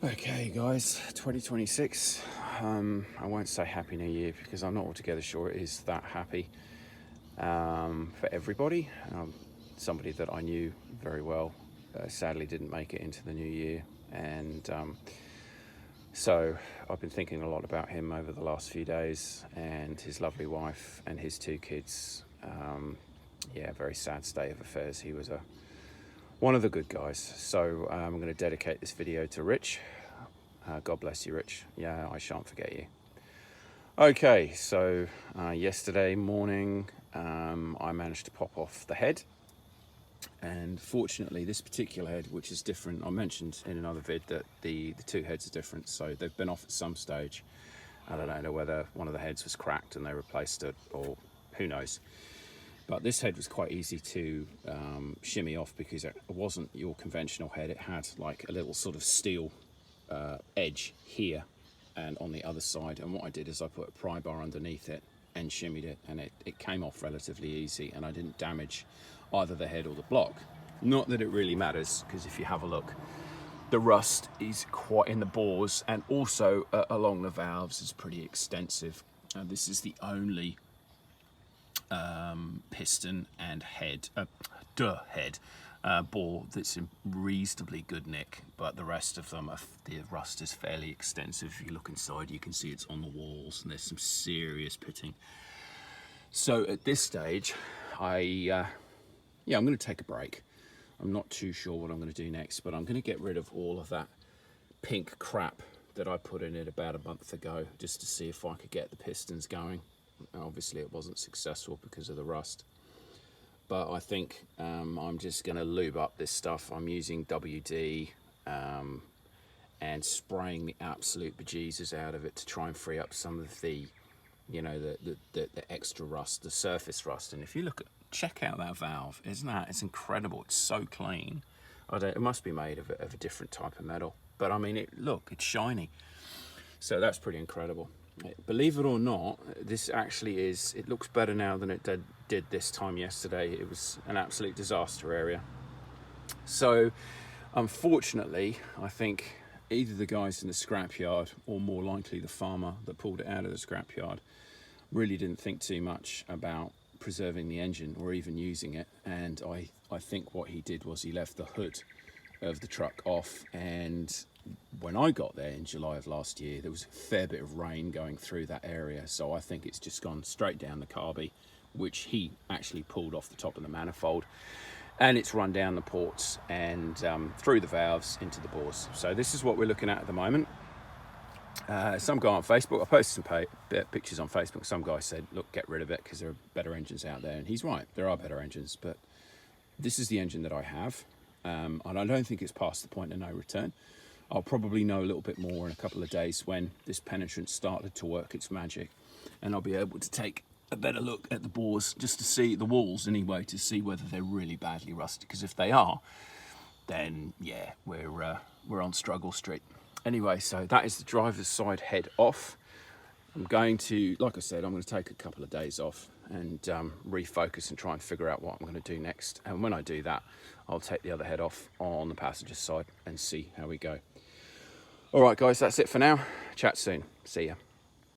Okay guys, 2026. I won't say Happy New Year because I'm not altogether sure it is that happy for everybody. Somebody that I knew very well sadly didn't make it into the new year, and so I've been thinking a lot about him over the last few days, and his lovely wife and his two kids. Yeah, very sad state of affairs. He was one of the good guys. So I'm going to dedicate this video to Rich. God bless you, Rich. Yeah, I shan't forget you. Okay, so yesterday morning I managed to pop off the head, and fortunately this particular head, which is different, I mentioned in another vid that the two heads are different, so they've been off at some stage. I don't know whether one of the heads was cracked and they replaced it, or who knows. But this head was quite easy to shimmy off because it wasn't your conventional head. It had like a little sort of steel edge here and on the other side. And what I did is I put a pry bar underneath it and shimmied it, and it came off relatively easy, and I didn't damage either the head or the block. Not that it really matters, because if you have a look, the rust is quite in the bores, and also along the valves is pretty extensive. This is the only piston and head bore that's in reasonably good nick, but the rest of them the rust is fairly extensive. If you look inside, you can see it's on the walls, and there's some serious pitting. So at this stage, I'm going to take a break. I'm not too sure what I'm going to do next, but I'm going to get rid of all of that pink crap that I put in it about a month ago, just to see if I could get the pistons going. Obviously it wasn't successful because of the rust, but I think I'm just going to lube up this stuff. I'm using WD and spraying the absolute bejesus out of it to try and free up some of the, you know, the extra rust, the surface rust. And if you check out that valve, it's incredible. It's so clean. It must be made of a different type of metal, but I mean, it's shiny. So that's pretty incredible. Believe it or not, this actually it looks better now than it did this time yesterday. It was an absolute disaster area. So unfortunately, I think either the guys in the scrapyard, or more likely the farmer that pulled it out of the scrapyard, really didn't think too much about preserving the engine or even using it. And I think what he did was he left the hood of the truck off, and when I got there in July of last year, there was a fair bit of rain going through that area, so I think it's just gone straight down the carby, which he actually pulled off the top of the manifold, and it's run down the ports and through the valves into the bores. So this is what we're looking at the moment. Some guy on Facebook, I posted some pictures on Facebook, some guy said, look, get rid of it because there are better engines out there, and he's right, there are better engines, but this is the engine that I have. And I don't think it's past the point of no return. I'll probably know a little bit more in a couple of days when this penetrant started to work its magic, and I'll be able to take a better look at the bores, just to see the walls anyway, to see whether they're really badly rusted, because if they are, then yeah, we're on struggle street. Anyway, so that is the driver's side head off. I'm going to, like I said, I'm going to take a couple of days off and refocus and try and figure out what I'm going to do next. And when I do that, I'll take the other head off on the passenger side and see how we go. All right, guys, that's it for now. Chat soon. See ya.